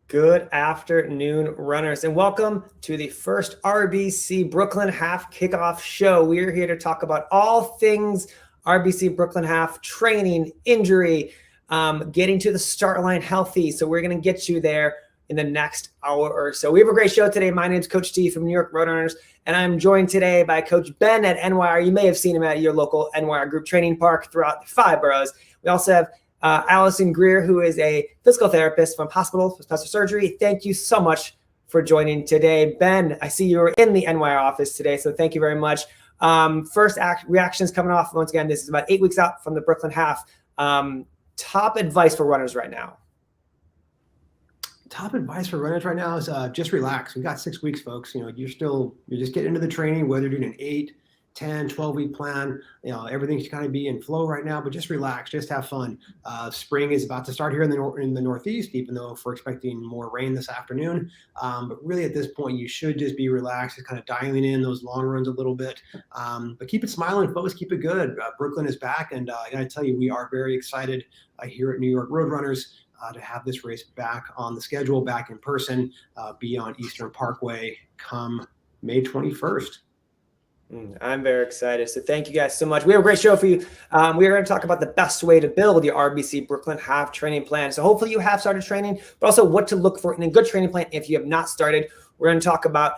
Good afternoon, runners, and welcome to the first RBC Brooklyn Half kickoff show. We are here to talk about all things RBC Brooklyn Half training, injury, getting to the start line healthy. So we're going to get you there in the next hour or so. We have a great show today. My name is Coach Steve from New York Roadrunners, and I'm joined today by Coach Ben at NYRR. You may have seen him at your local NYRR group training park throughout the 5 boroughs. We also have Allison Greer, who is a physical therapist from Hospital for Special Surgery. Thank you so much for joining today. Ben, I see you were in the NYRR office today, so thank you very much. Reactions coming off. Once again, this is about 8 weeks out from the Brooklyn Half. Top advice for runners right now? Top advice for runners right now is just relax. We've got 6 weeks, folks. You're just getting into the training, whether you're doing an 8, 10, 12-week plan. Everything's kind of be in flow right now, but just relax, just have fun. Spring is about to start here in the Northeast, even though we're expecting more rain this afternoon. But really at this point, you should just be relaxed, just kind of dialing in those long runs a little bit. But keep it smiling, folks, keep it good. Brooklyn is back, and I gotta tell you, we are very excited here at New York Roadrunners to have this race back on the schedule, back in person, be on Eastern Parkway come May 21st. I'm very excited. So thank you guys so much. We have a great show for you. We are going to talk about the best way to build your RBC Brooklyn Half training plan. So hopefully you have started training, but also what to look for in a good training plan if you have not started. We're going to talk about,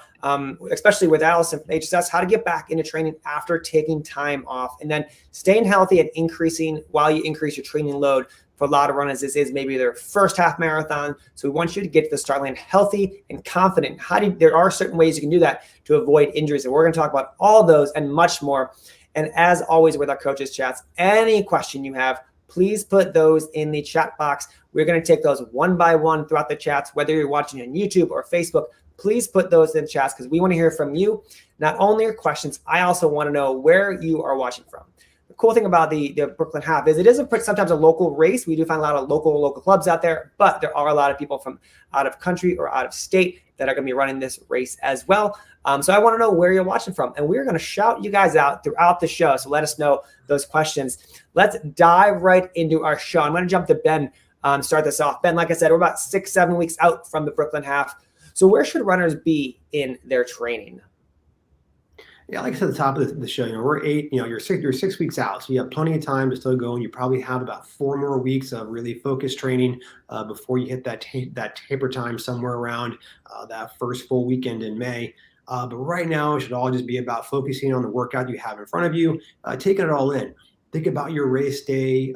especially with Allison from HSS, how to get back into training after taking time off, and then staying healthy and increasing while you increase your training load. For a lot of runners, this is maybe their first half marathon. So we want you to get to the start line healthy and confident. There are certain ways you can do that to avoid injuries. And we're going to talk about all those and much more. And as always with our coaches chats, any question you have, please put those in the chat box. We're going to take those one by one throughout the chats, whether you're watching on YouTube or Facebook. Please put those in the chats because we want to hear from you. Not only your questions, I also want to know where you are watching from. The cool thing about the Brooklyn Half is it is sometimes a local race. We do find a lot of local clubs out there, but there are a lot of people from out of country or out of state that are going to be running this race as well. So I want to know where you're watching from, and we're going to shout you guys out throughout the show. So let us know those questions. Let's dive right into our show. I'm going to jump to Ben, start this off. Ben, like I said, we're about 6-7 weeks out from the Brooklyn Half. So where should runners be in their training? Yeah, like I said at the top of the show, we're 8, you're 6 weeks out, so you have plenty of time to still go, and you probably have about 4 more weeks of really focused training before you hit that taper time somewhere around that first full weekend in May. But right now, it should all just be about focusing on the workout you have in front of you, taking it all in. Think about your race day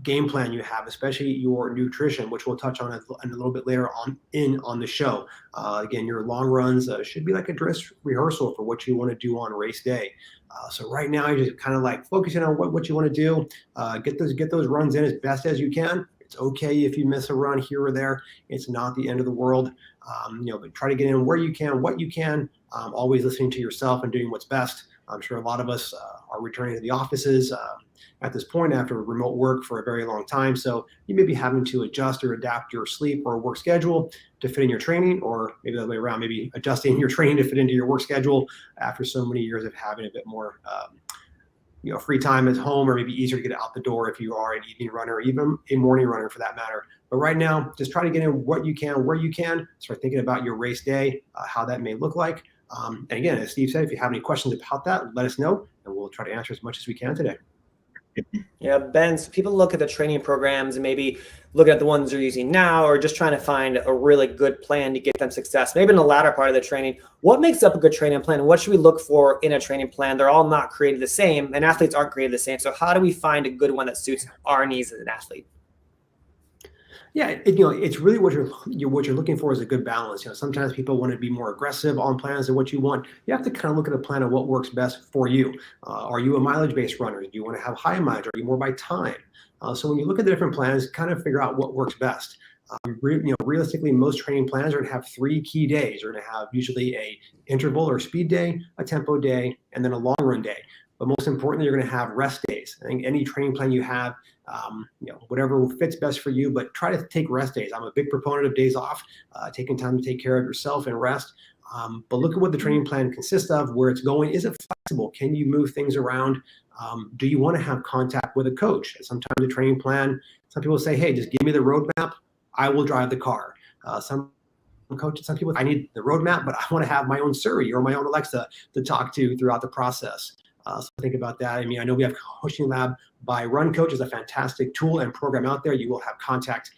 game plan you have, especially your nutrition, which we'll touch on a little bit later on the show. Again, your long runs should be like a dress rehearsal for what you want to do on race day. So right now, you're just kind of like focusing on what you want to do. Get those runs in as best as you can. It's okay if you miss a run here or there. It's not the end of the world. But try to get in where you can, what you can. Always listening to yourself and doing what's best. I'm sure a lot of us are returning to the offices at this point after remote work for a very long time. So you may be having to adjust or adapt your sleep or work schedule to fit in your training, or maybe the other way around, maybe adjusting your training to fit into your work schedule after so many years of having a bit more free time at home, or maybe easier to get out the door if you are an evening runner, or even a morning runner for that matter. But right now, just try to get in what you can, where you can. Start thinking about your race day, how that may look like. And again, as Steve said, if you have any questions about that, let us know, and we'll try to answer as much as we can today. Yeah, Ben, so people look at the training programs and maybe look at the ones they're using now, or just trying to find a really good plan to get them success. Maybe in the latter part of the training, what makes up a good training plan? What should we look for in a training plan? They're all not created the same, and athletes aren't created the same. So how do we find a good one that suits our needs as an athlete? Yeah, it's really what you're looking for is a good balance. Sometimes people want to be more aggressive on plans than what you want. You have to kind of look at a plan of what works best for you. Are you a mileage-based runner? Do you want to have high mileage? Are you more by time? So when you look at the different plans, kind of figure out what works best. Realistically, most training plans are going to have 3 key days. You're going to have usually a interval or speed day, a tempo day, and then a long run day. But most importantly, you're going to have rest days. I think any training plan you have, whatever fits best for you, but try to take rest days. I'm a big proponent of days off, taking time to take care of yourself and rest. But look at what the training plan consists of, where it's going. Is it flexible? Can you move things around? Do you want to have contact with a coach? Sometimes the training plan, some people say, hey, just give me the roadmap. I will drive the car. Some coaches, some people, I need the roadmap, but I want to have my own Siri or my own Alexa to talk to throughout the process. So think about that. I mean, I know we have Coaching Lab by Run Coach is a fantastic tool and program out there. You will have contact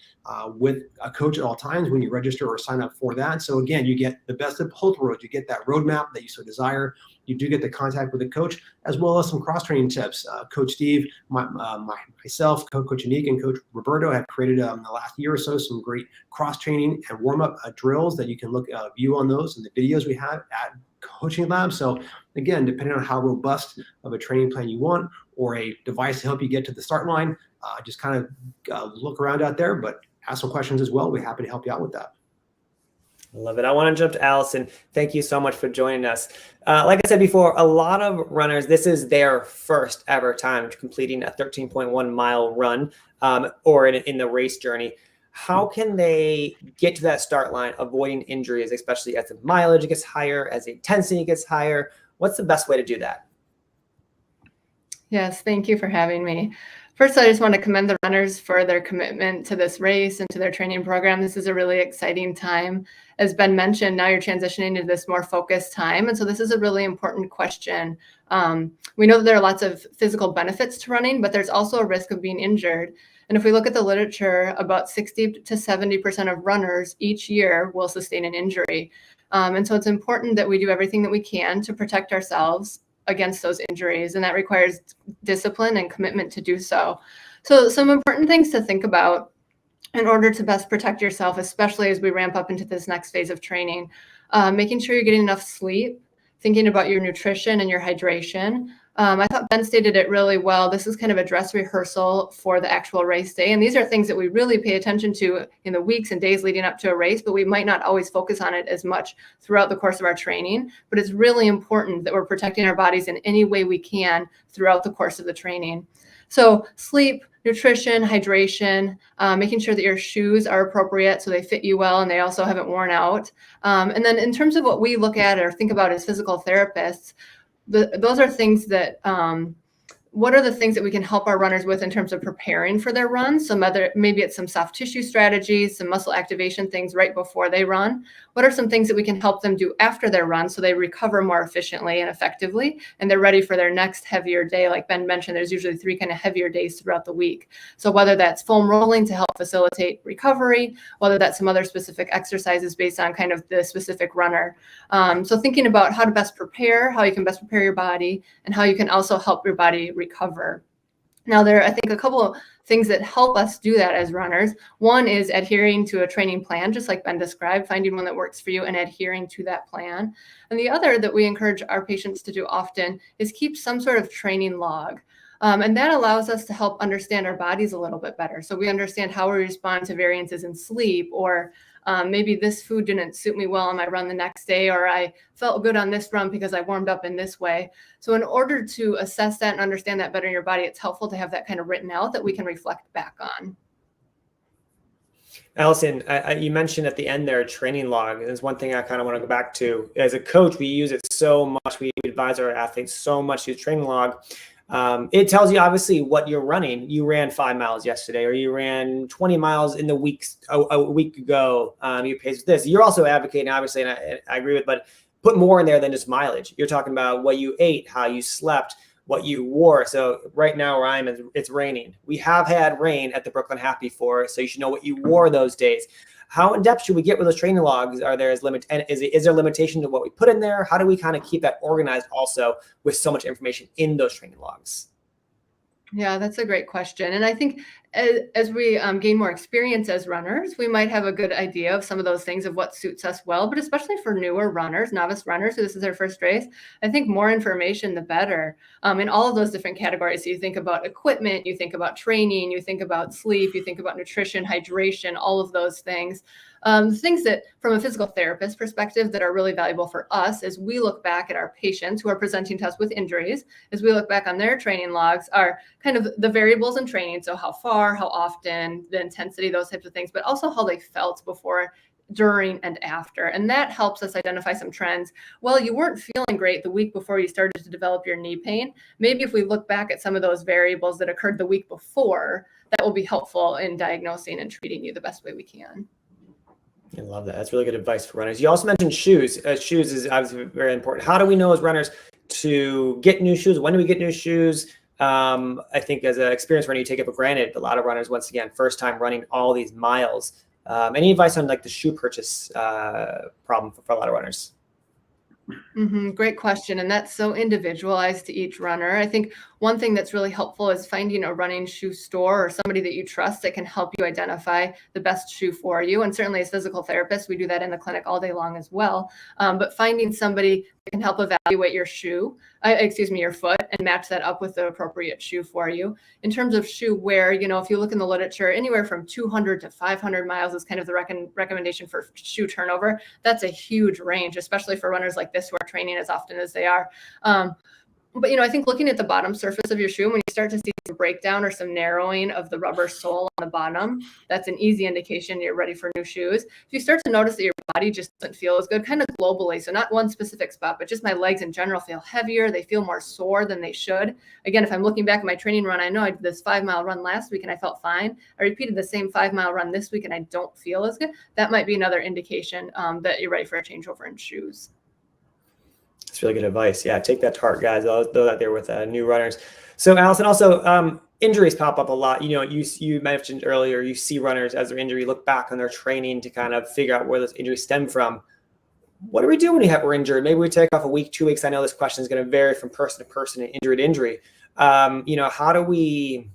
with a coach at all times when you register or sign up for that. So again, you get the best of both worlds. You get that roadmap that you so desire. You do get the contact with the coach, as well as some cross-training tips. Coach Steve, myself, Coach Unique, and Coach Roberto have created in the last year or so some great cross-training and warm-up drills that you can view on those and the videos we have at Coaching Lab. So again, depending on how robust of a training plan you want or a device to help you get to the start line, just kind of look around out there, but ask some questions as well. We're happy to help you out with that. I love it. I want to jump to Allison. Thank you so much for joining us. Like I said before, a lot of runners, this is their first ever time completing a 13.1 mile run or in the race journey. How can they get to that start line, avoiding injuries, especially as the mileage gets higher, as the intensity gets higher? What's the best way to do that? Yes, thank you for having me. First, I just want to commend the runners for their commitment to this race and to their training program. This is a really exciting time. As Ben mentioned, now you're transitioning to this more focused time. And so this is a really important question. We know that there are lots of physical benefits to running, but there's also a risk of being injured. And if we look at the literature, about 60 to 70% of runners each year will sustain an injury. And so it's important that we do everything that we can to protect ourselves against those injuries, and that requires discipline and commitment to do so. So some important things to think about in order to best protect yourself, especially as we ramp up into this next phase of training, making sure you're getting enough sleep, thinking about your nutrition and your hydration. I thought Ben stated it really well. This is kind of a dress rehearsal for the actual race day. And these are things that we really pay attention to in the weeks and days leading up to a race, but we might not always focus on it as much throughout the course of our training. But it's really important that we're protecting our bodies in any way we can throughout the course of the training. So sleep, nutrition, hydration, making sure that your shoes are appropriate so they fit you well and they also haven't worn out. And then in terms of what we look at or think about as physical therapists, those are things that, what are the things that we can help our runners with in terms of preparing for their run? Maybe it's some soft tissue strategies, some muscle activation things right before they run. What are some things that we can help them do after their run so they recover more efficiently and effectively and they're ready for their next heavier day? Like Ben mentioned, there's usually 3 kind of heavier days throughout the week. So whether that's foam rolling to help facilitate recovery, whether that's some other specific exercises based on kind of the specific runner. So thinking about how to best prepare, how you can best prepare your body, and how you can also help your body recover. Now, there are, I think, a couple of things that help us do that as runners. One is adhering to a training plan, just like Ben described, finding one that works for you and adhering to that plan. And the other that we encourage our patients to do often is keep some sort of training log. And that allows us to help understand our bodies a little bit better. So we understand how we respond to variances in sleep, or maybe this food didn't suit me well on my run the next day, or I felt good on this run because I warmed up in this way. So in order to assess that and understand that better in your body, it's helpful to have that kind of written out that we can reflect back on. Allison, you mentioned at the end there, training log. There's one thing I kind of want to go back to. As a coach, we use it so much. We advise our athletes so much to use training log. It tells you obviously what you're running. You ran 5 miles yesterday, or you ran 20 miles in the a week ago. You paced this. You're also advocating, obviously, and I agree with, but put more in there than just mileage. You're talking about what you ate, how you slept, what you wore. So right now where I'm, it's raining. We have had rain at the Brooklyn Half before, so you should know what you wore those days. How in depth should we get with those training logs? Are there is there limitation to what we put in there? How do we kind of keep that organized also with so much information in those training logs? Yeah, that's a great question. And I think as we gain more experience as runners, we might have a good idea of some of those things of what suits us well, but especially for newer runners, novice runners, who this is their first race, I think more information, the better, in all of those different categories. So you think about equipment, you think about training, you think about sleep, you think about nutrition, hydration, all of those things. Things that from a physical therapist perspective that are really valuable for us as we look back at our patients who are presenting to us with injuries, as we look back on their training logs, are kind of the variables in training. So how far, how often, the intensity, those types of things, but also how they felt before, during, and after. And that helps us identify some trends. Well, you weren't feeling great the week before you started to develop your knee pain. Maybe if we look back at some of those variables that occurred the week before, that will be helpful in diagnosing and treating you the best way we can. I love that. That's really good advice for runners. You also mentioned shoes. Shoes is obviously very important. How do we know as runners to get new shoes? When do we get new shoes? I think as an experienced runner, you take it for granted. A lot of runners, once again, first time running all these miles. Any advice on like the shoe purchase problem for a lot of runners? Great question. And that's so individualized to each runner. I think one thing that's really helpful is finding a running shoe store or somebody that you trust that can help you identify the best shoe for you. And certainly as physical therapists, we do that in the clinic all day long as well. But finding somebody that can help evaluate your your foot, and match that up with the appropriate shoe for you. In terms of shoe wear, if you look in the literature, anywhere from 200 to 500 miles is kind of the recommendation for shoe turnover. That's a huge range, especially for runners like this who are training as often as they are. But I think looking at the bottom surface of your shoe, when you start to see some breakdown or some narrowing of the rubber sole on the bottom, that's an easy indication you're ready for new shoes. If you start to notice that your body just doesn't feel as good, kind of globally, so not one specific spot, but just my legs in general feel heavier, they feel more sore than they should. Again, if I'm looking back at my training run, I know I did this 5-mile run last week and I felt fine. I repeated the same 5-mile run this week and I don't feel as good. That might be another indication that you're ready for a changeover in shoes. That's really good advice. Yeah, take that to heart, guys. I'll throw that there with new runners. So, Allison, also injuries pop up a lot. You mentioned earlier, you see runners as their injury, look back on their training to kind of figure out where those injuries stem from. What do we do when we're injured? Maybe we take off a week, 2 weeks. I know this question is going to vary from person to person and injury to injury. How do we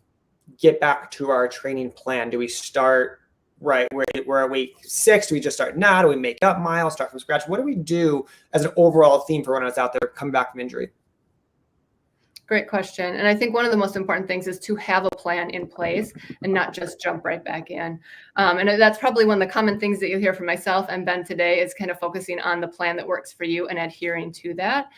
get back to our training plan? Do we start right we're at week 6? Do we just start now? Do we make up miles, start from scratch? What do we do as an overall theme for runners out there coming back from injury? Great question. And I think one of the most important things is to have a plan in place and not just jump right back in. And that's probably one of the common things that you'll hear from myself and Ben today is kind of focusing on the plan that works for you and adhering to that.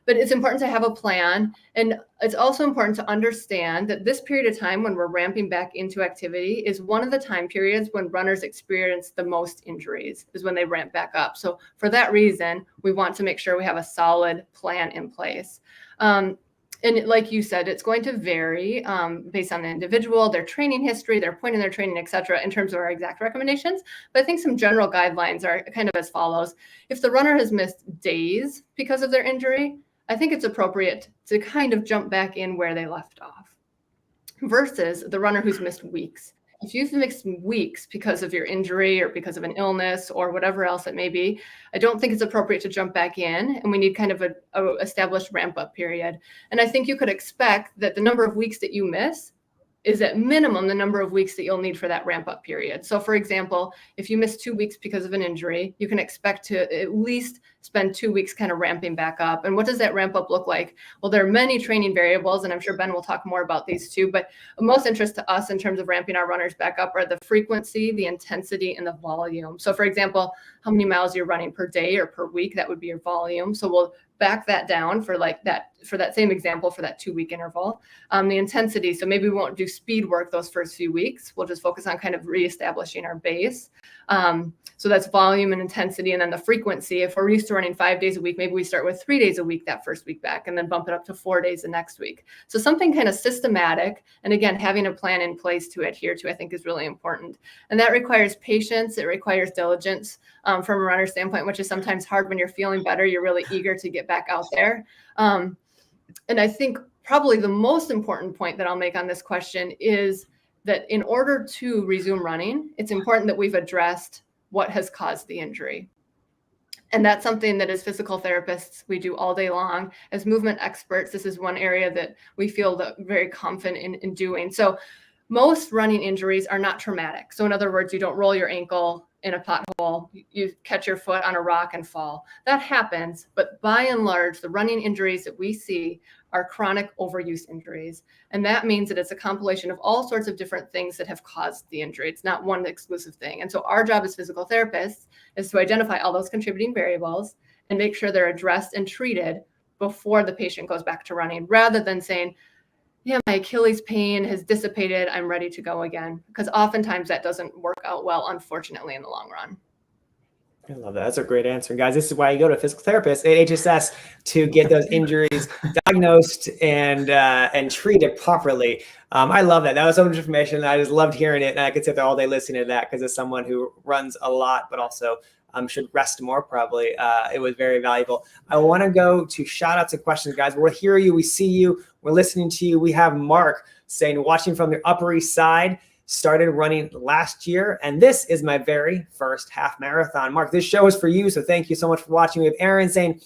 But it's important to have a plan. And it's also important to understand that this period of time when we're ramping back into activity is one of the time periods when runners experience the most injuries, is when they ramp back up. So for that reason, we want to make sure we have a solid plan in place. And like you said, it's going to vary based on the individual, their training history, their point in their training, et cetera, in terms of our exact recommendations. But I think some general guidelines are kind of as follows. If the runner has missed days because of their injury, I think it's appropriate to kind of jump back in where they left off versus the runner who's missed weeks. If you've missed weeks because of your injury or because of an illness or whatever else it may be, I don't think it's appropriate to jump back in, and we need kind of a established ramp up period. And I think you could expect that the number of weeks that you miss is at minimum the number of weeks that you'll need for that ramp up period. So for example, if you miss 2 weeks because of an injury, you can expect to at least spend 2 weeks kind of ramping back up. And what does that ramp up look like? Well, there are many training variables, and I'm sure Ben will talk more about these too, but of most interest to us in terms of ramping our runners back up are the frequency, the intensity, and the volume. So for example, how many miles you're running per day or per week, that would be your volume. So we'll back that down for that same example for that 2-week interval. The intensity, so maybe we won't do speed work those first few weeks. We'll just focus on kind of reestablishing our base. So that's volume and intensity. And then the frequency, if we're used to running 5 days a week, maybe we start with 3 days a week that first week back and then bump it up to 4 days the next week. So something kind of systematic. And again, having a plan in place to adhere to, I think is really important. And that requires patience. It requires diligence from a runner standpoint, which is sometimes hard when you're feeling better. You're really eager to get back out there. And I think probably the most important point that I'll make on this question is that in order to resume running, it's important that we've addressed what has caused the injury. And that's something that as physical therapists, we do all day long. As movement experts, this is one area that we feel very confident in doing. So most running injuries are not traumatic. So in other words, you don't roll your ankle in a pothole, you catch your foot on a rock and fall. That happens, but by and large, the running injuries that we see are chronic overuse injuries. And that means that it's a compilation of all sorts of different things that have caused the injury. It's not one exclusive thing. And so our job as physical therapists is to identify all those contributing variables and make sure they're addressed and treated before the patient goes back to running, rather than saying, yeah, my Achilles pain has dissipated, I'm ready to go again. Because oftentimes that doesn't work out well, unfortunately, in the long run. I love that. That's a great answer, guys. This is why you go to a physical therapist at HSS to get those injuries diagnosed and treated properly. I love that. That was so much information. I just loved hearing it, and I could sit there all day listening to that because as someone who runs a lot, but also should rest more probably. It was very valuable. I want to go to shout outs and questions, guys. We'll hear you. We see you. We're listening to you. We have Mark saying, watching from the Upper East Side. Started running last year, and this is my very first half marathon. Mark, this show is for you, so thank you so much for watching. We have Aaron saying,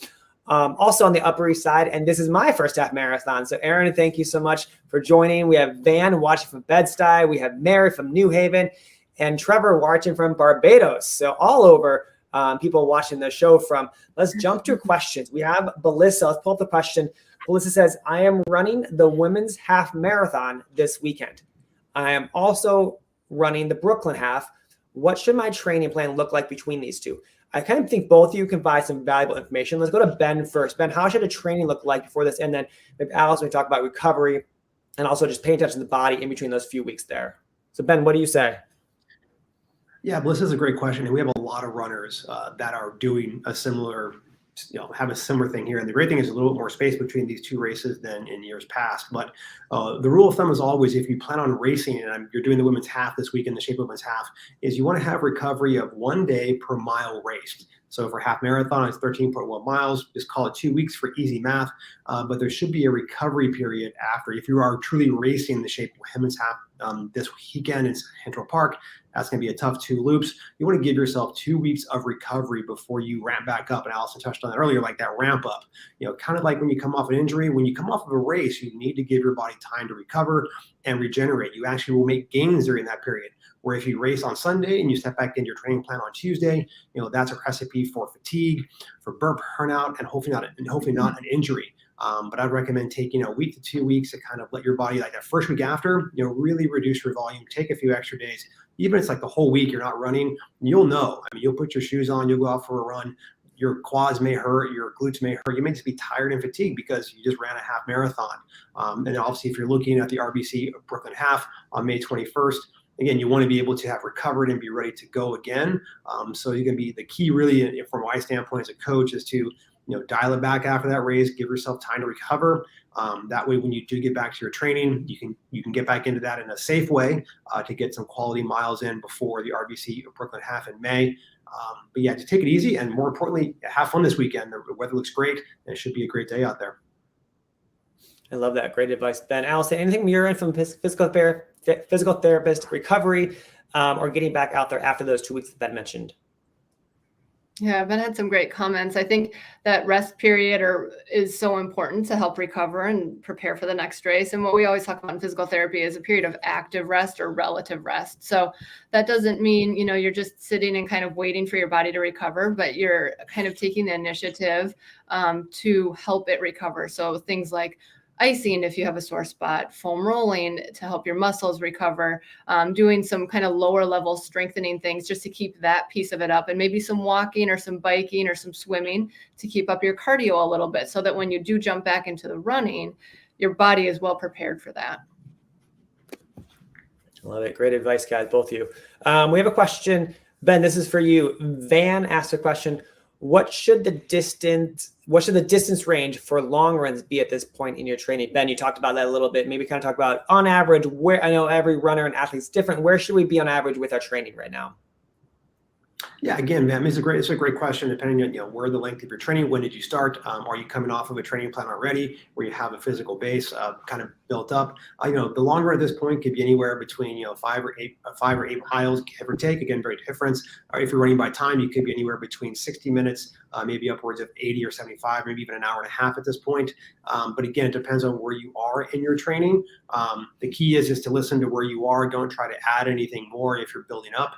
also on the Upper East Side, and this is my first half marathon. So Aaron, thank you so much for joining. We have Van watching from Bed-Stuy. We have Mary from New Haven, and Trevor watching from Barbados. So all over people watching the show from. Let's jump to questions. We have Belissa. Let's pull up the question. Belissa says, I am running the women's half marathon this weekend. I am also running the Brooklyn Half. What should my training plan look like between these two? I kind of think both of you can provide some valuable information. Let's go to Ben first. Ben, how should a training look like before this? And then maybe Allison, we talk about recovery and also just paying attention to the body in between those few weeks there. So Ben, what do you say? Yeah, Bliss is a great question. And we have a lot of runners that are doing a similar have a similar thing here. And the great thing is a little bit more space between these two races than in years past. But the rule of thumb is always, if you plan on racing, and you're doing the women's half this week in the Shape Women's Half, is you want to have recovery of 1 day per mile raced. So for half marathon, it's 13.1 miles. Just call it 2 weeks for easy math. But there should be a recovery period after. If you are truly racing the Shape Women's Half this weekend in Central Park, that's going to be a tough 2 loops. You want to give yourself 2 weeks of recovery before you ramp back up. And Allison touched on that earlier, like that ramp up. Kind of like when you come off an injury, when you come off of a race, you need to give your body time to recover and regenerate. You actually will make gains during that period. Where if you race on Sunday and you step back into your training plan on Tuesday, that's a recipe for fatigue, for burnout, and hopefully not an injury. But I'd recommend taking a week to 2 weeks to kind of let your body, like that first week after, really reduce your volume, take a few extra days. Even if it's like the whole week you're not running, you'll know. I mean, you'll put your shoes on, you'll go out for a run. Your quads may hurt, your glutes may hurt. You may just be tired and fatigued because you just ran a half marathon. And obviously, if you're looking at the RBC Brooklyn Half on May 21st, again, you want to be able to have recovered and be ready to go again. So you're going to be the key, really, from my standpoint as a coach, is to dial it back after that race, give yourself time to recover. That way, when you do get back to your training, you can get back into that in a safe way to get some quality miles in before the RBC Brooklyn Half in May. But yeah, to take it easy, and more importantly, have fun this weekend. The weather looks great, and it should be a great day out there. I love that. Great advice, Ben. Allison, anything you're in from physical therapist, recovery, or getting back out there after those 2 weeks that Ben mentioned? Yeah, Ben had some great comments. I think that rest period is so important to help recover and prepare for the next race. And what we always talk about in physical therapy is a period of active rest or relative rest. So that doesn't mean, you're just sitting and kind of waiting for your body to recover, but you're kind of taking the initiative to help it recover. So things like icing if you have a sore spot, foam rolling to help your muscles recover, doing some kind of lower level strengthening things just to keep that piece of it up, and maybe some walking or some biking or some swimming to keep up your cardio a little bit so that when you do jump back into the running, your body is well prepared for that. I love it. Great advice, guys, both of you. We have a question. Ben, this is for you. Van asked a question. What should the distance range for long runs be at this point in your training? Ben, you talked about that a little bit. Maybe kind of talk about on average, where I know every runner and athlete is different. Where should we be on average with our training right now? Yeah, again, man, it's a great question. Depending on where the length of your training, when did you start? Are you coming off of a training plan already, where you have a physical base kind of built up? The long run at this point could be anywhere between 5 or 8 miles, give or take. Again, very different. Or if you're running by time, you could be anywhere between 60 minutes, maybe upwards of 80 or 75, maybe even an hour and a half at this point. But again, it depends on where you are in your training. The key is to listen to where you are. Don't try to add anything more if you're building up.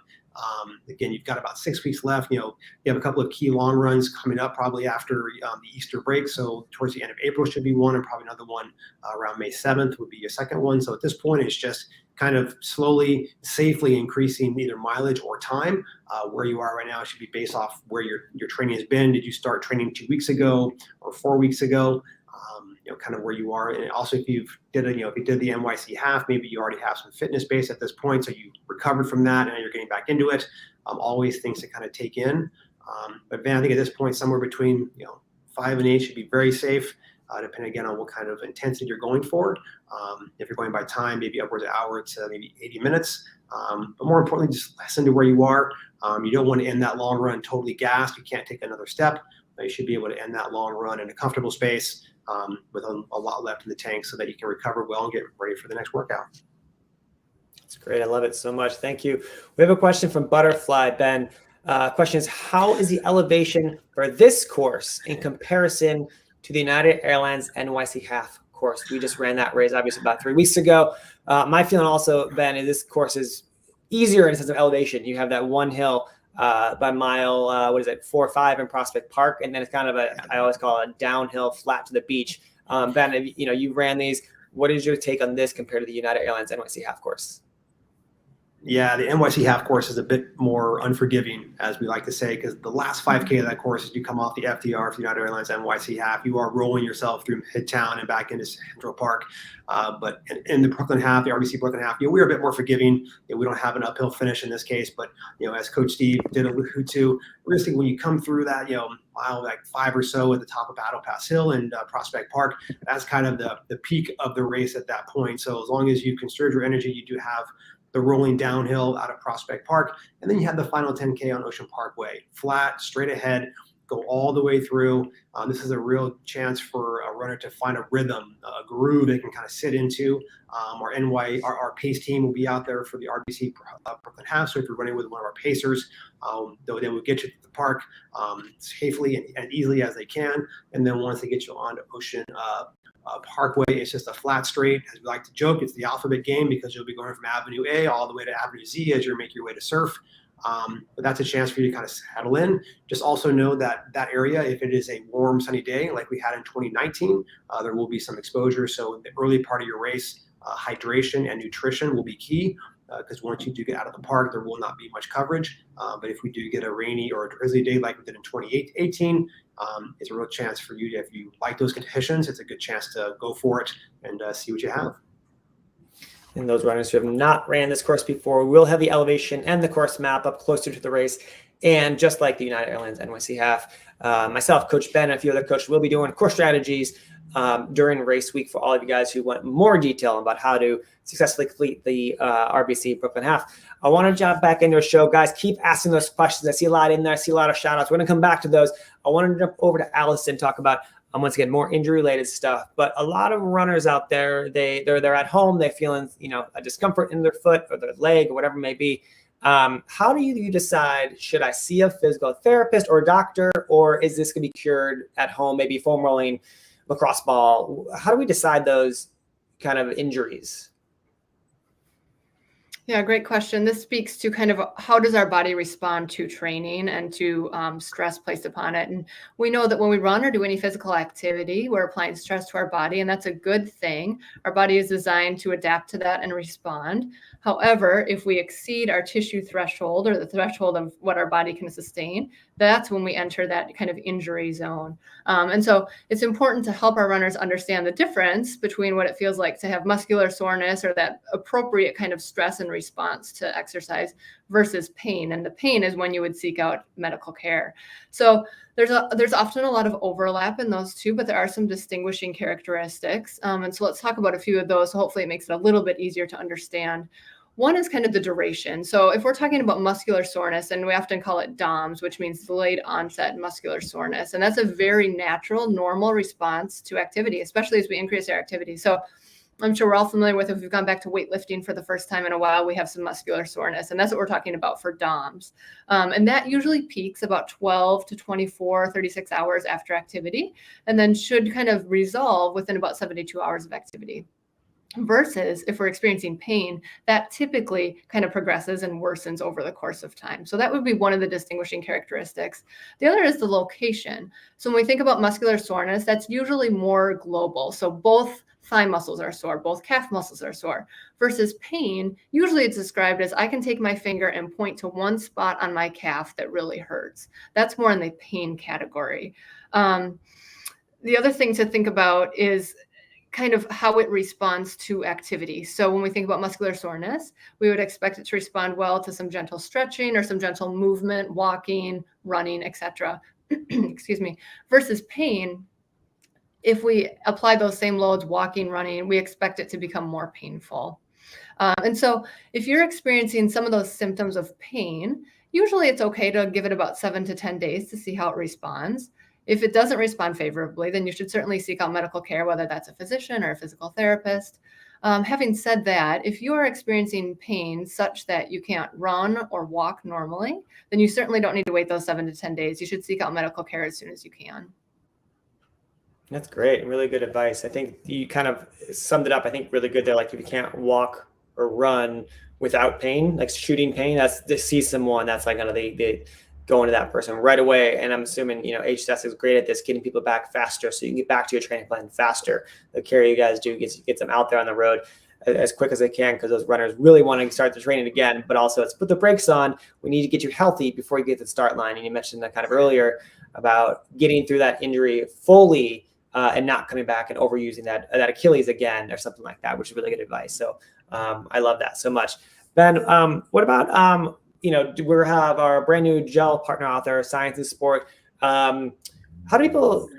Again, you've got about 6 weeks left. You have a couple of key long runs coming up probably after the Easter break. So towards the end of April should be one, and probably another one around May 7th would be your second one. So at this point, it's just kind of slowly, safely increasing either mileage or time. Where you are right now should be based off where your training has been. Did you start training 2 weeks ago or 4 weeks ago? Kind of where you are. And also if you did the NYC half, maybe you already have some fitness base at this point. So you recovered from that and you're getting back into it. Always things to kind of take in. But man, I think at this point, somewhere between 5 and 8 should be very safe, depending again on what kind of intensity you're going for. If you're going by time, maybe upwards of an hour to maybe 80 minutes. But more importantly, just listen to where you are. You don't want to end that long run totally gassed. You can't take another step. You should be able to end that long run in a comfortable space with a lot left in the tank so that you can recover well and get ready for the next workout. That's great. I love it so much. Thank you. We have a question from Butterfly, Ben. Question is, how is the elevation for this course in comparison to the United Airlines NYC Half course? We just ran that race, obviously, about 3 weeks ago. My feeling also, Ben, is this course is easier in a sense of elevation. You have that one hill by mile, 4 or 5 in Prospect Park, and then it's kind of I always call it a downhill flat to the beach. Ben, you ran these. What is your take on this compared to the United Airlines NYC Half course? Yeah, the NYC Half course is a bit more unforgiving, as we like to say, because the last 5K of that course, as you come off the FDR for United Airlines NYC Half, you are rolling yourself through Midtown and back into Central Park. But in the Brooklyn Half, the RBC Brooklyn Half, we're a bit more forgiving. We don't have an uphill finish in this case, but as Coach Steve did allude to, realistically, when you come through that mile like 5 or so at the top of Battle Pass Hill and Prospect Park, that's kind of the peak of the race at that point. So as long as you conserve your energy, you do have the rolling downhill out of Prospect Park, and then you have the final 10K on Ocean Parkway, flat, straight ahead, go all the way through. This is a real chance for a runner to find a rhythm, a groove they can kind of sit into. Our pace team will be out there for the RBC Brooklyn Half. So if you're running with one of our pacers, they will get you to the park safely and easily as they can. And then once they get you onto Ocean Parkway, it's just a flat straight. As we like to joke, it's the alphabet game because you'll be going from Avenue A all the way to Avenue Z as you make your way to surf. But that's a chance for you to kind of settle in. Just also know that area, if it is a warm, sunny day like we had in 2019, there will be some exposure. So in the early part of your race, hydration and nutrition will be key because once you do get out of the park, there will not be much coverage. But if we do get a rainy or a drizzly day like we did in 2018, it's a real chance for you to, if you like those conditions, it's a good chance to go for it and see what you have. And those runners who have not ran this course before, we'll have the elevation and the course map up closer to the race. And just like the United Airlines NYC Half, myself, Coach Ben, and a few other coaches will be doing course strategies during race week for all of you guys who want more detail about how to successfully complete the RBC Brooklyn Half. I want to jump back into a show. Guys, keep asking those questions. I see a lot in there. I see a lot of shout outs. We're going to come back to those. I want to jump over to Allison, talk about once again, more injury-related stuff. But a lot of runners out there, they're at home, they're feeling, a discomfort in their foot or their leg or whatever it may be. How do you decide, should I see a physical therapist or a doctor, or is this going to be cured at home, maybe foam rolling, lacrosse ball? How do we decide those kind of injuries? Yeah, great question. This speaks to kind of how does our body respond to training and to stress placed upon it. And we know that when we run or do any physical activity, we're applying stress to our body, and that's a good thing. Our body is designed to adapt to that and respond. However, if we exceed our tissue threshold or the threshold of what our body can sustain, that's when we enter that kind of injury zone. And so it's important to help our runners understand the difference between what it feels like to have muscular soreness or that appropriate kind of stress and response to exercise versus pain. And the pain is when you would seek out medical care. So there's often a lot of overlap in those two, but there are some distinguishing characteristics. And so let's talk about a few of those. So hopefully it makes it a little bit easier to understand. One is kind of the duration. So if we're talking about muscular soreness, and we often call it DOMS, which means delayed onset muscular soreness. And that's a very natural, normal response to activity, especially as we increase our activity. So I'm sure we're all familiar with, if we've gone back to weightlifting for the first time in a while, we have some muscular soreness. And that's what we're talking about for DOMS. And that usually peaks about 12 to 24, 36 hours after activity, and then should kind of resolve within about 72 hours of activity. Versus if we're experiencing pain, that typically kind of progresses and worsens over the course of time. So that would be one of the distinguishing characteristics. The other is the location. So when we think about muscular soreness, that's usually more global. So both thigh muscles are sore, both calf muscles are sore. Versus pain, usually it's described as I can take my finger and point to one spot on my calf that really hurts. That's more in the pain category. The other thing to think about is kind of how it responds to activity. So when we think about muscular soreness, we would expect it to respond well to some gentle stretching or some gentle movement, walking, running, etc. Excuse me. Versus pain, if we apply those same loads, walking, running, we expect it to become more painful. And so if you're experiencing some of those symptoms of pain, usually it's okay to give it about 7 to 10 days to see how it responds. If it doesn't respond favorably, then you should certainly seek out medical care, whether that's a physician or a physical therapist. Having said that, if you are experiencing pain such that you can't run or walk normally, then you certainly don't need to wait those 7 to 10 days. You should seek out medical care as soon as you can. That's great. Really good advice. I think you kind of summed it up. I think really good there. Like if you can't walk or run without pain, like shooting pain, that's to see someone that's like kind of they go into that person right away. And I'm assuming, HSS is great at this, getting people back faster so you can get back to your training plan faster. The care you guys do gets them out there on the road as quick as they can, because those runners really want to start the training again, but also it's put the brakes on. We need to get you healthy before you get to the start line. And you mentioned that kind of earlier about getting through that injury fully and not coming back and overusing that Achilles again or something like that, which is really good advice. So I love that so much. Ben, what about, we have our brand new gel partner out there, Science and Sport. How do people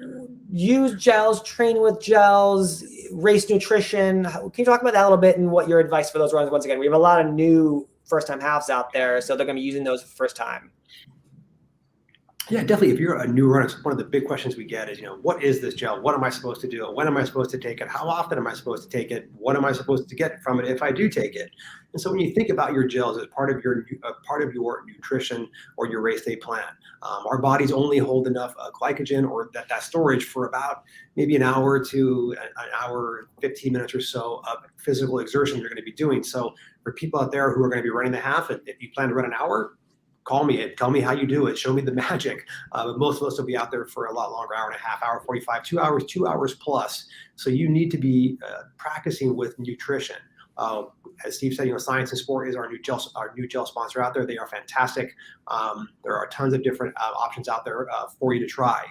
use gels, train with gels, race nutrition? Can you talk about that a little bit and what your advice for those runners? Once again, we have a lot of new first-time halves out there, so they're going to be using those for the first time. Yeah, definitely. If you're a new runner, one of the big questions we get is, what is this gel? What am I supposed to do? When am I supposed to take it? How often am I supposed to take it? What am I supposed to get from it if I do take it? And so when you think about your gels as part of your nutrition or your race day plan, our bodies only hold enough glycogen or that storage for about maybe an hour to an hour, 15 minutes or so of physical exertion you're going to be doing. So for people out there who are going to be running the half, if you plan to run an hour, call me and tell me how you do it. Show me the magic. But most of us will be out there for a lot longer, hour and a half, hour 45, 2 hours plus. So you need to be practicing with nutrition. As Steve said, Science and Sport is our new gel sponsor out there. They are fantastic. There are tons of different options out there for you to try.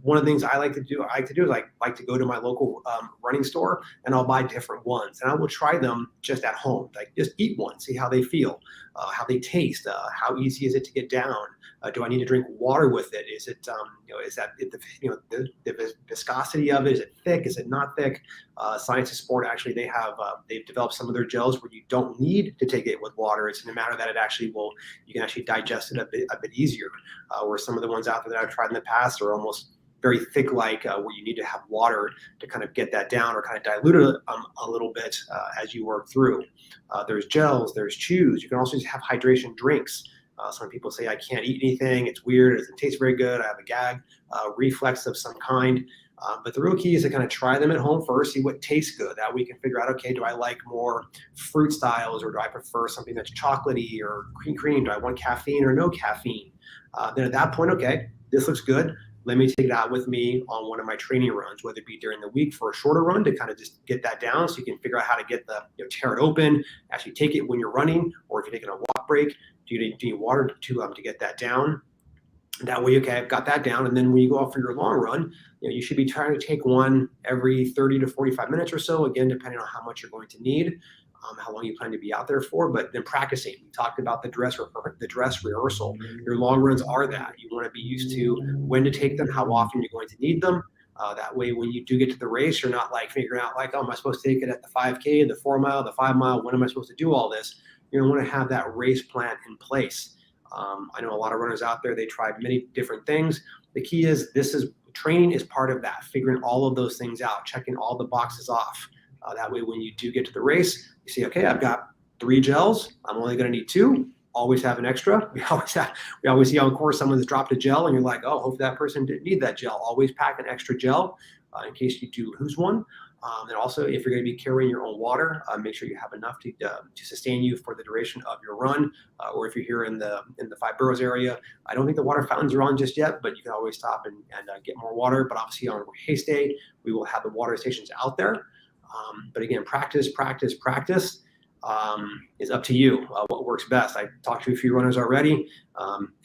One of the things I like to do is I like to go to my local running store and I'll buy different ones and I will try them just at home. Like just eat one, see how they feel, how they taste, how easy is it to get down. Do I need to drink water with it? Is it, is that the viscosity of it? Is it thick? Is it not thick? Science and Sport actually they've developed some of their gels where you don't need to take it with water. It's in a matter that you can actually digest it a bit easier. Where some of the ones out there that I've tried in the past are almost very thick, where you need to have water to kind of get that down or kind of dilute it a little bit as you work through. There's gels, there's chews. You can also have hydration drinks. Some people say, I can't eat anything. It's weird. It doesn't taste very good. I have a gag reflex of some kind. But the real key is to kind of try them at home first, see what tastes good. That we can figure out, okay, do I like more fruit styles or do I prefer something that's chocolatey or cream? Do I want caffeine or no caffeine? Then at that point, okay, this looks good. Let me take it out with me on one of my training runs, whether it be during the week for a shorter run to kind of just get that down so you can figure out how to get tear it open, actually take it when you're running, or if you're taking a walk break, do you need water to get that down? That way, okay, I've got that down. And then when you go off for your long run, you should be trying to take one every 30 to 45 minutes or so, again, depending on how much you're going to need, how long you plan to be out there for, but then practicing. We talked about the dress rehearsal. Your long runs are that. You want to be used to when to take them, how often you're going to need them. That way, when you do get to the race, you're not figuring out oh, am I supposed to take it at the 5K, the 4 mile, the 5 mile? When am I supposed to do all this? You're going to want to have that race plan in place. I know a lot of runners out there, they tried many different things. The key is training is part of that, figuring all of those things out, checking all the boxes off. That way, when you do get to the race, you see, okay, I've got 3 gels. I'm only going to need 2. Always have an extra. We always see on course someone's dropped a gel and you're like, oh, hopefully that person didn't need that gel. Always pack an extra gel in case you do lose one. And also, if you're going to be carrying your own water, make sure you have enough to sustain you for the duration of your run. Or if you're here in the 5 boroughs area, I don't think the water fountains are on just yet, but you can always stop and get more water. But obviously on race day, we will have the water stations out there. But again, practice is up to you. What works best. I talked to a few runners already.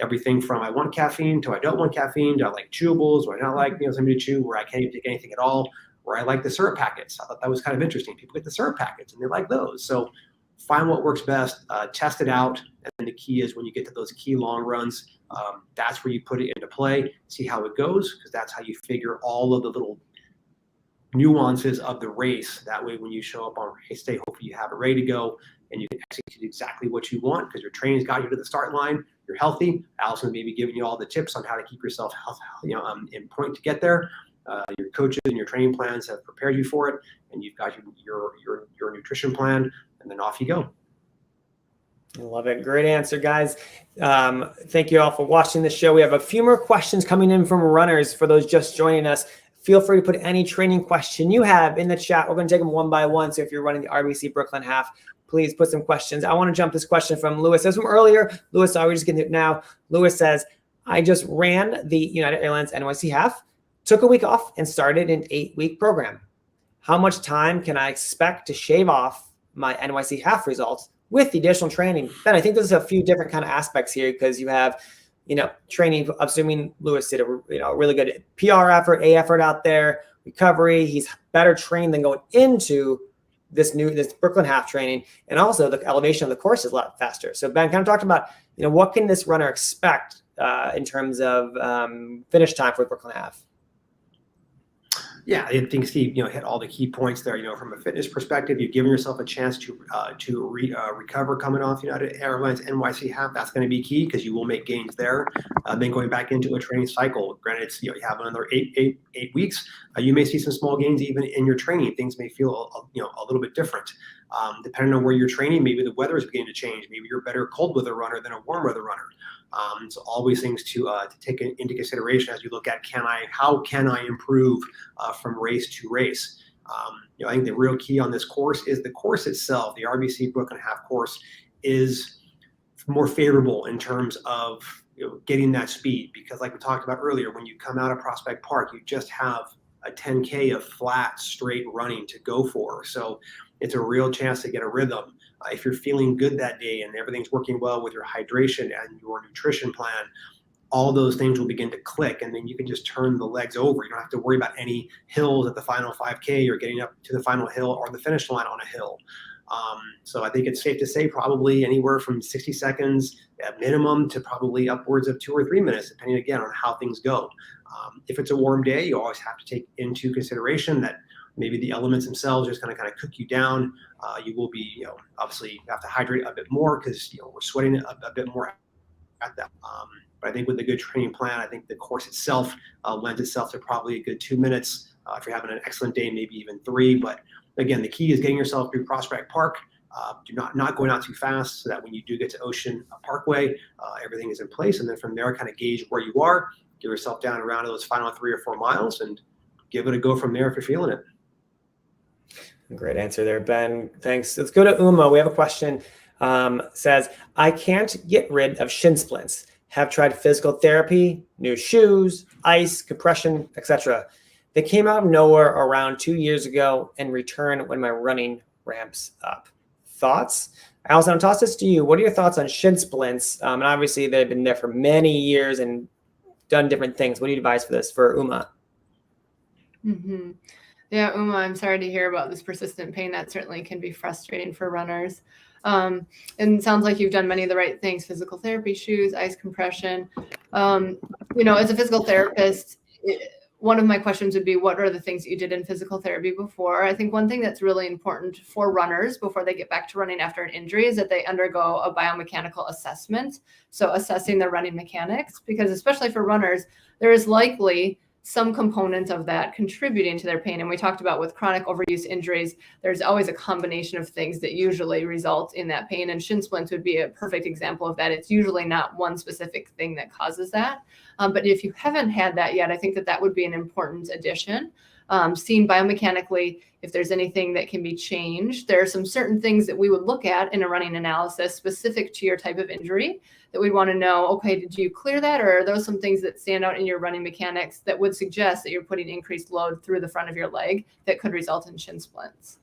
Everything from I want caffeine to I don't want caffeine. Do I like chewables? Do I not like something to chew where I can't even take anything at all? Or I like the syrup packets. I thought that was kind of interesting. People get the syrup packets and they like those. So find what works best, test it out. And the key is when you get to those key long runs, that's where you put it into play, see how it goes, because that's how you figure all of the little nuances of the race. That way, when you show up on race day, hopefully you have it ready to go and you can execute exactly what you want because your training's got you to the start line. You're healthy. Allison may be giving you all the tips on how to keep yourself in point to get there. Your coaches and your training plans have prepared you for it, and you've got your nutrition plan, and then off you go. I love it. Great answer, guys. Thank you all for watching the show. We have a few more questions coming in from runners. For those just joining us, feel free to put any training question you have in the chat. We're going to take them one by one. So if you're running the RBC Brooklyn Half, please put some questions. I want to jump this question from Lewis. This from earlier. Lewis, we're just getting it now. Lewis says, I just ran the United Airlines NYC Half, took a week off, and started an 8-week program. How much time can I expect to shave off my NYC Half results with the additional training? Ben, I think there's a few different kind of aspects here because you have, training, assuming Lewis did a really good PR effort, A effort out there, recovery. He's better trained than going into this Brooklyn Half training. And also the elevation of the course is a lot faster. So Ben kind of talked about, what can this runner expect in terms of finish time for Brooklyn Half? Yeah, I think Steve, hit all the key points there. From a fitness perspective, you've given yourself a chance to recover coming off United Airlines NYC Half. That's going to be key because you will make gains there. Then going back into a training cycle, granted, it's, you have another eight weeks. You may see some small gains even in your training. Things may feel a little bit different. Depending on where you're training, maybe the weather is beginning to change. Maybe you're a better cold weather runner than a warm weather runner. So always things to take into consideration as you look at how can I improve from race to race. I think the real key on this course is the course itself. The RBC Brooklyn Half course is more favorable in terms of getting that speed because, like we talked about earlier, when you come out of Prospect Park, you just have a 10K of flat, straight running to go for. So it's a real chance to get a rhythm. If you're feeling good that day and everything's working well with your hydration and your nutrition plan, all those things will begin to click, and then you can just turn the legs over. You don't have to worry about any hills at the final 5K or getting up to the final hill or the finish line on a hill. So I think it's safe to say probably anywhere from 60 seconds at minimum to probably upwards of 2 or 3 minutes, depending again on how things go. If it's a warm day, you always have to take into consideration that maybe the elements themselves are just going to kind of cook you down. You will be, obviously you have to hydrate a bit more because, we're sweating a bit more at that. But I think with a good training plan, I think the course itself lends itself to probably a good 2 minutes. If you're having an excellent day, maybe even 3. But again, the key is getting yourself through Prospect Park. Do not going out too fast so that when you do get to Ocean Parkway, everything is in place. And then from there, kind of gauge where you are, give yourself down around those final 3 or 4 miles and give it a go from there if you're feeling it. Great answer there, Ben. Thanks. Let's go to Uma. We have a question. Says, I can't get rid of shin splints. Have tried physical therapy, new shoes, ice, compression, etc. They came out of nowhere around 2 years ago and return when my running ramps up. Thoughts? Allison, I'll toss this to you. What are your thoughts on shin splints? And obviously, they've been there for many years and done different things. What do you advise for this for Uma? Mm-hmm. Yeah, Uma, I'm sorry to hear about this persistent pain. That certainly can be frustrating for runners. And it sounds like you've done many of the right things: physical therapy, shoes, ice compression. As a physical therapist, one of my questions would be, what are the things that you did in physical therapy before? I think one thing that's really important for runners before they get back to running after an injury is that they undergo a biomechanical assessment. So assessing their running mechanics, because especially for runners, there is likely some component of that contributing to their pain. And we talked about with chronic overuse injuries, there's always a combination of things that usually result in that pain. And shin splints would be a perfect example of that. It's usually not one specific thing that causes that. But if you haven't had that yet, I think that would be an important addition. Seeing biomechanically if there's anything that can be changed. There are some certain things that we would look at in a running analysis specific to your type of injury that we'd want to know, okay, did you clear that? Or are those some things that stand out in your running mechanics that would suggest that you're putting increased load through the front of your leg that could result in shin splints?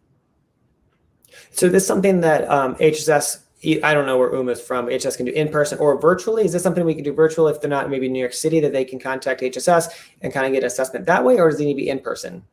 So this is something that HSS, I don't know where Uma's from, HSS can do in person or virtually. Is this something we can do virtual if they're not maybe in New York City, that they can contact HSS and kind of get assessment that way, or does it need to be in person?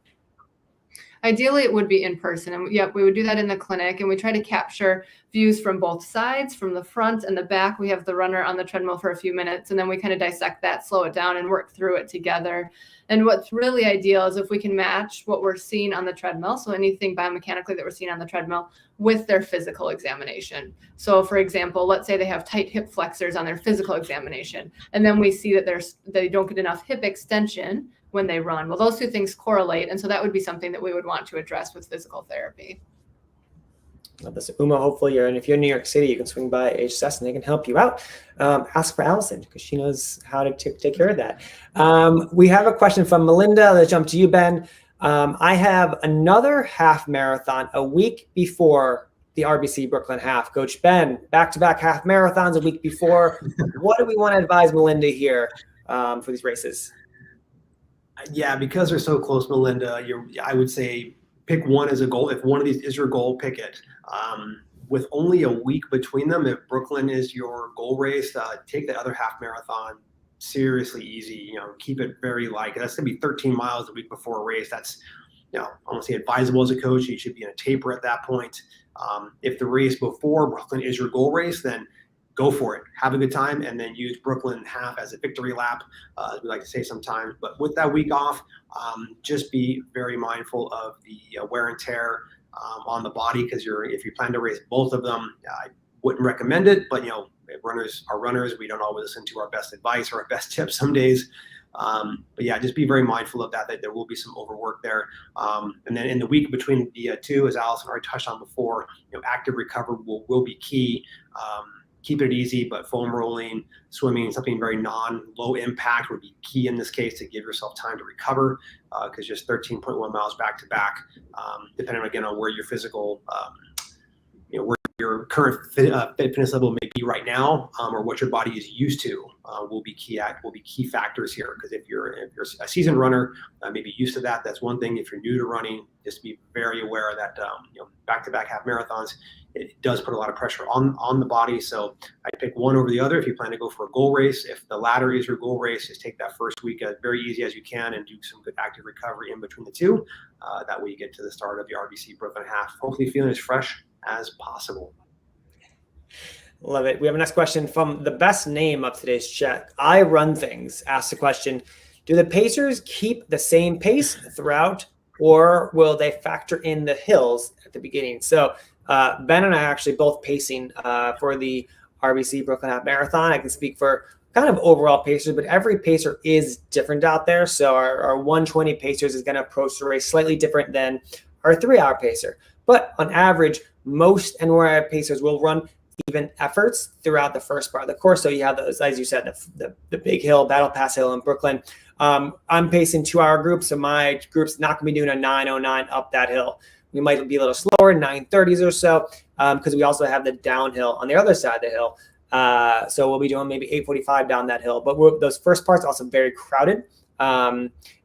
Ideally, it would be in person. And yep, we would do that in the clinic. And we try to capture views from both sides, from the front and the back. We have the runner on the treadmill for a few minutes, and then we kind of dissect that, slow it down, and work through it together. And what's really ideal is if we can match what we're seeing on the treadmill, so anything biomechanically that we're seeing on the treadmill, with their physical examination. So for example, let's say they have tight hip flexors on their physical examination, and then we see that they don't get enough hip extension when they run. Well, those two things correlate. And so that would be something that we would want to address with physical therapy. Love this. Uma, hopefully if you're in New York City, you can swing by HSS and they can help you out. Ask for Allison because she knows how to take care of that. We have a question from Melinda. Let's jump to you, Ben. I have another half marathon a week before the RBC Brooklyn Half. Coach Ben, back-to-back half marathons a week before. What do we want to advise Melinda here for these races? Yeah, because they're so close, Melinda, I would say pick one as a goal. If one of these is your goal, pick it. With only a week between them, if Brooklyn is your goal race, take the other half marathon seriously easy. Keep it very light. That's going to be 13 miles a week before a race. That's, I want to say advisable as a coach. You should be in a taper at that point. If the race before Brooklyn is your goal race, then go for it. Have a good time, and then use Brooklyn Half as a victory lap, as we like to say sometimes. But with that week off, just be very mindful of the wear and tear on the body, because if you plan to race both of them, I wouldn't recommend it. But runners are runners. We don't always listen to our best advice or our best tips some days. But yeah, just be very mindful of that there will be some overwork there. And then in the week between the two, as Allison already touched on before, active recovery will be key. Keep it easy, but foam rolling, swimming, something very low impact would be key in this case to give yourself time to recover, because just 13.1 miles back to back, depending again on where your physical, where your current fitness level may be right now, or what your body is used to, will be key factors here. Because if you're a seasoned runner, maybe used to that, that's one thing. If you're new to running, just be very aware that back-to-back half marathons, it does put a lot of pressure on the body. So I pick one over the other if you plan to go for a goal race. If the latter is your goal race, just take that first week as very easy as you can and do some good active recovery in between the two. That way you get to the start of the RBC Brooklyn Half, hopefully feeling as fresh as possible. Love it. We have a next question from the best name of today's chat. I Run Things asks the question, do the pacers keep the same pace throughout, or will they factor in the hills at the beginning? So Ben and I are actually both pacing for the RBC Brooklyn Half Marathon. I can speak for kind of overall pacers, but every pacer is different out there. So our 120 pacers is going to approach the race slightly different than our 3-hour pacer. But on average, most NYRR pacers will run even efforts throughout the first part of the course. So you have those, as you said, the big hill, Battle Pass Hill in Brooklyn. I'm pacing 2-hour groups, so my group's not going to be doing a 9:09 up that hill. We might be a little slower, 9:30s or so, because we also have the downhill on the other side of the hill. So we'll be doing maybe 8:45 down that hill. But those first parts are also very crowded.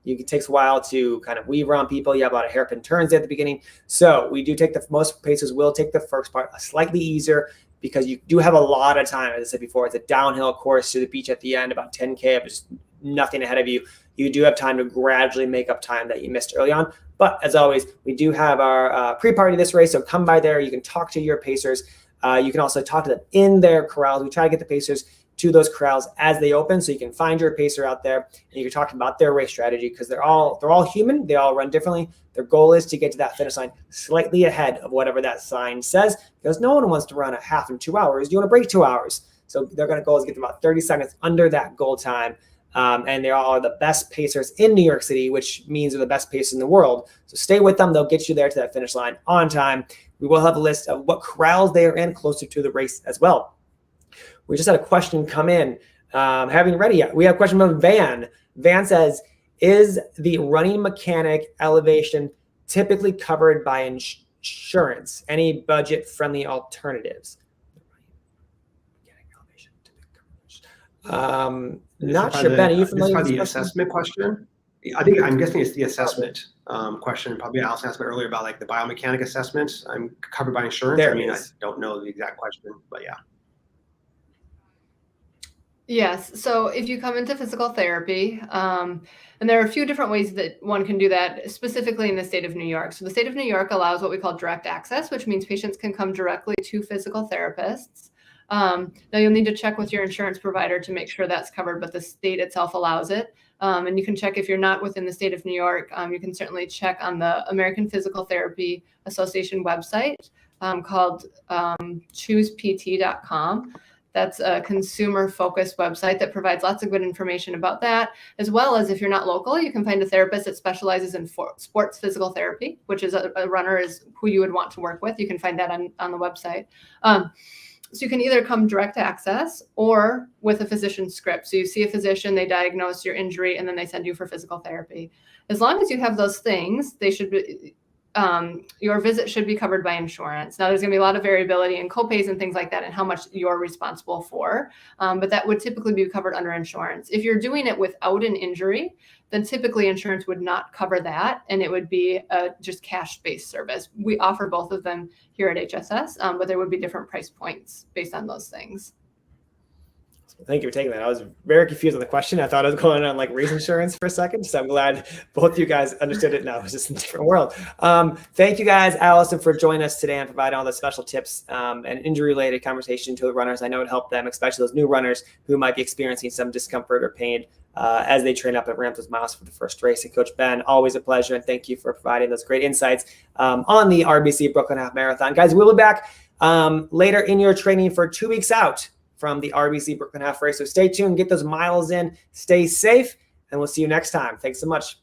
It takes a while to kind of weave around people. You have a lot of hairpin turns at the beginning. So we do take most pacers will take the first part slightly easier, because you do have a lot of time. As I said before, it's a downhill course to the beach at the end, about 10K of just nothing ahead of you. You do have time to gradually make up time that you missed early on. But as always, we do have our pre-party this race, so come by there. You can talk to your pacers. You can also talk to them in their corrals. We try to get the pacers to those corrals as they open, so you can find your pacer out there and you can talk about their race strategy, because they're all human. They all run differently. Their goal is to get to that finish line slightly ahead of whatever that sign says, because no one wants to run a half in 2 hours. You want to break 2 hours. So their goal is to get to about 30 seconds under that goal time. And they all are the best pacers in New York City, which means they're the best pacers in the world. So stay with them. They'll get you there to that finish line on time. We will have a list of what corrals they are in closer to the race as well. We just had a question come in. Haven't ready yet. We have a question from Van. Van says, is the running mechanic elevation typically covered by insurance? Any budget-friendly alternatives? Not sure, Ben. Are you familiar with the assessment question? I'm guessing it's the assessment question. Probably Allison asked me earlier about like the biomechanic assessments. I'm covered by insurance. I don't know the exact question, but yeah. Yes. So if you come into physical therapy, and there are a few different ways that one can do that, specifically in the state of New York. So the state of New York allows what we call direct access, which means patients can come directly to physical therapists. Now you'll need to check with your insurance provider to make sure that's covered, but the state itself allows it. And you can check if you're not within the state of New York. You can certainly check on the American Physical Therapy Association website called choosept.com. That's a consumer-focused website that provides lots of good information about that, as well as if you're not local, you can find a therapist that specializes in sports physical therapy, which is a runner is who you would want to work with. You can find that on the website. So you can either come direct access or with a physician's script. So you see a physician, they diagnose your injury, and then they send you for physical therapy. As long as you have those things, they should be your visit should be covered by insurance. Now, there's going to be a lot of variability in copays and things like that and how much you're responsible for, but that would typically be covered under insurance. If you're doing it without an injury, then typically insurance would not cover that, and it would be a just cash-based service. We offer both of them here at HSS, but there would be different price points based on those things. Thank you for taking that. I was very confused on the question. I thought I was going on like race insurance for a second. So I'm glad both of you guys understood it now. It's just a different world. Thank you guys, Allison, for joining us today and providing all the special tips and injury-related conversation to the runners. I know it helped them, especially those new runners who might be experiencing some discomfort or pain as they train up and ramp those miles for the first race. And Coach Ben, always a pleasure. And thank you for providing those great insights on the RBC Brooklyn Half Marathon. Guys, we'll be back later in your training for 2 weeks out from the RBC Brooklyn Half race. So stay tuned, get those miles in, stay safe, and we'll see you next time. Thanks so much.